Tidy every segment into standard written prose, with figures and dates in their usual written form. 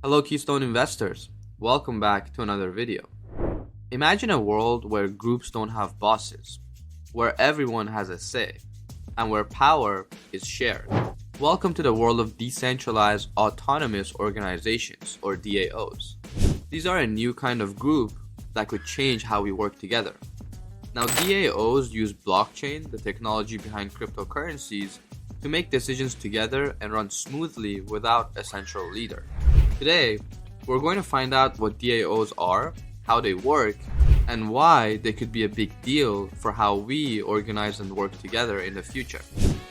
Hello Keystone investors, welcome back to another video. Imagine a world where groups don't have bosses, where everyone has a say, and where power is shared. Welcome to the world of Decentralized Autonomous Organizations, or DAOs. These are a new kind of group that could change how we work together. Now DAOs use blockchain, the technology behind cryptocurrencies, to make decisions together and run smoothly without a central leader. Today, we're going to find out what DAOs are, how they work, and why they could be a big deal for how we organize and work together in the future.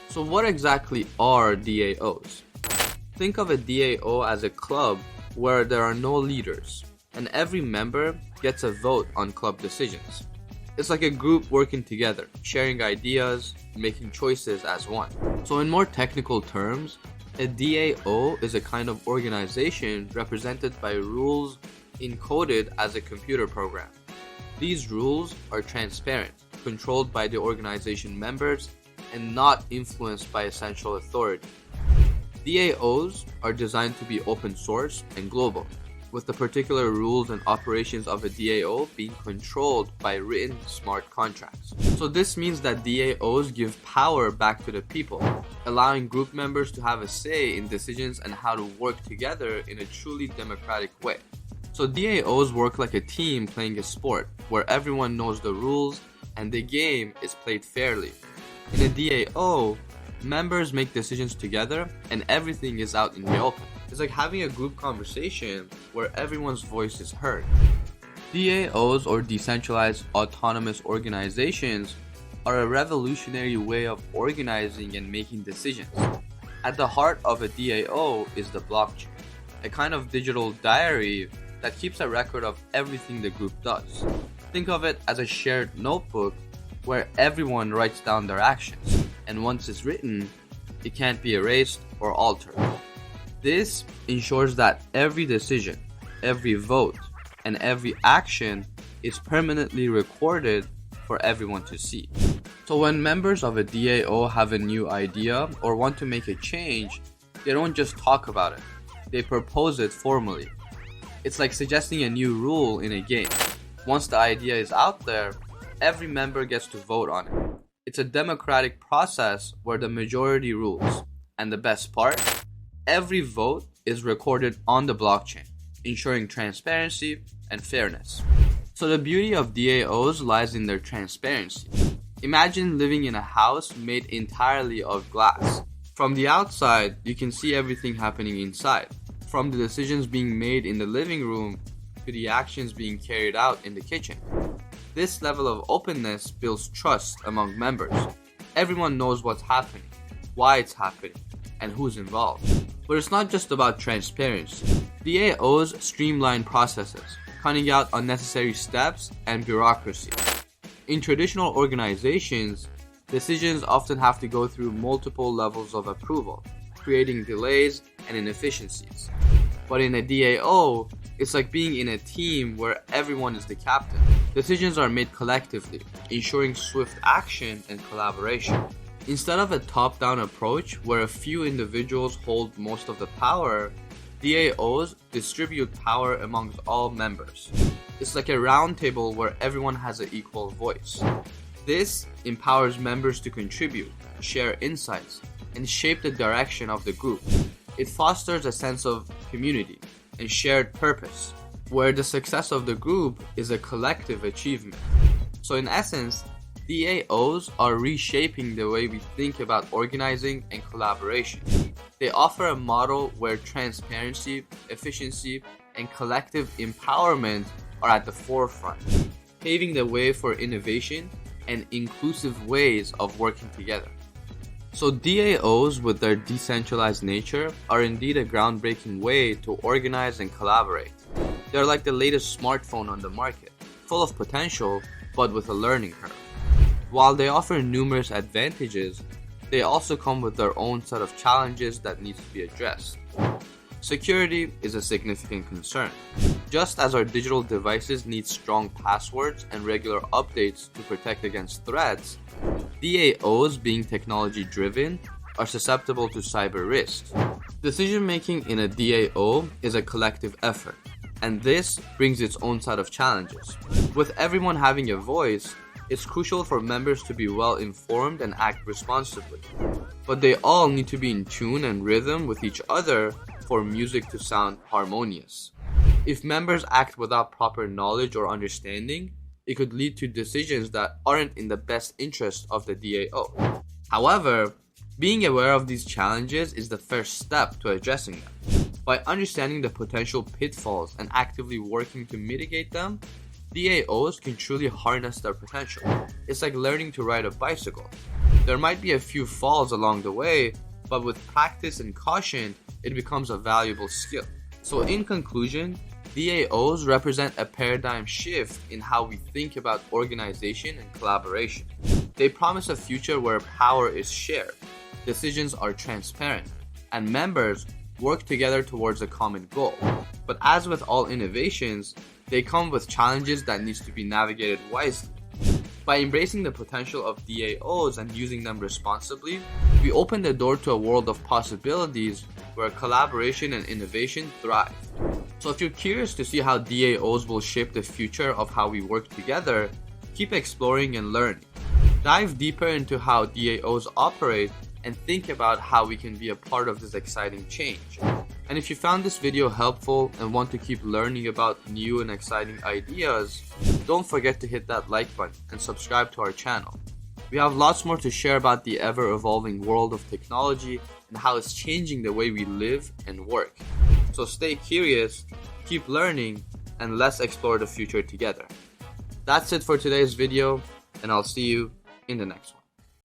So what exactly are DAOs? Think of a DAO as a club where there are no leaders, and every member gets a vote on club decisions. It's like a group working together, sharing ideas, making choices as one. So in more technical terms, a DAO is a kind of organization represented by rules encoded as a computer program. These rules are transparent, controlled by the organization members, and not influenced by a central authority. DAOs are designed to be open source and global, with the particular rules and operations of a DAO being controlled by written smart contracts. So this means that DAOs give power back to the people, allowing group members to have a say in decisions and how to work together in a truly democratic way. So DAOs work like a team playing a sport, where everyone knows the rules and the game is played fairly. In a DAO, members make decisions together and everything is out in the open. It's like having a group conversation where everyone's voice is heard. DAOs, or Decentralized Autonomous Organizations, are a revolutionary way of organizing and making decisions. At the heart of a DAO is the blockchain, a kind of digital diary that keeps a record of everything the group does. Think of it as a shared notebook where everyone writes down their actions, and once it's written, it can't be erased or altered. This ensures that every decision, every vote, and every action is permanently recorded for everyone to see. So when members of a DAO have a new idea or want to make a change, they don't just talk about it, they propose it formally. It's like suggesting a new rule in a game. Once the idea is out there, every member gets to vote on it. It's a democratic process where the majority rules. And the best part? Every vote is recorded on the blockchain, ensuring transparency and fairness. So the beauty of DAOs lies in their transparency. Imagine living in a house made entirely of glass. From the outside, you can see everything happening inside, from the decisions being made in the living room to the actions being carried out in the kitchen. This level of openness builds trust among members. Everyone knows what's happening, why it's happening, and who's involved. But it's not just about transparency. DAOs streamline processes, cutting out unnecessary steps and bureaucracy. In traditional organizations, decisions often have to go through multiple levels of approval, creating delays and inefficiencies. But in a DAO, it's like being in a team where everyone is the captain. Decisions are made collectively, ensuring swift action and collaboration. Instead of a top-down approach where a few individuals hold most of the power, DAOs distribute power amongst all members. It's like a round table where everyone has an equal voice. This empowers members to contribute, share insights, and shape the direction of the group. It fosters a sense of community and shared purpose, where the success of the group is a collective achievement. So in essence, DAOs are reshaping the way we think about organizing and collaboration. They offer a model where transparency, efficiency, and collective empowerment are at the forefront, paving the way for innovation and inclusive ways of working together. So DAOs, with their decentralized nature, are indeed a groundbreaking way to organize and collaborate. They're like the latest smartphone on the market, full of potential, but with a learning curve. While they offer numerous advantages, they also come with their own set of challenges that need to be addressed. Security is a significant concern. Just as our digital devices need strong passwords and regular updates to protect against threats, DAOs, being technology-driven, are susceptible to cyber risks. Decision making in a DAO is a collective effort, and this brings its own set of challenges. With everyone having a voice, it's crucial for members to be well informed and act responsibly. But they all need to be in tune and rhythm with each other for music to sound harmonious. If members act without proper knowledge or understanding, it could lead to decisions that aren't in the best interest of the DAO. However, being aware of these challenges is the first step to addressing them. By understanding the potential pitfalls and actively working to mitigate them, DAOs can truly harness their potential. It's like learning to ride a bicycle. There might be a few falls along the way, but with practice and caution, it becomes a valuable skill. So in conclusion, DAOs represent a paradigm shift in how we think about organization and collaboration. They promise a future where power is shared, decisions are transparent, and members work together towards a common goal. But as with all innovations, they come with challenges that needs to be navigated wisely. By embracing the potential of DAOs and using them responsibly, we open the door to a world of possibilities where collaboration and innovation thrive. So if you're curious to see how DAOs will shape the future of how we work together, keep exploring and learning. Dive deeper into how DAOs operate and think about how we can be a part of this exciting change. And if you found this video helpful and want to keep learning about new and exciting ideas, don't forget to hit that like button and subscribe to our channel. We have lots more to share about the ever-evolving world of technology and how it's changing the way we live and work. So stay curious, keep learning, and let's explore the future together. That's it for today's video, and I'll see you in the next one.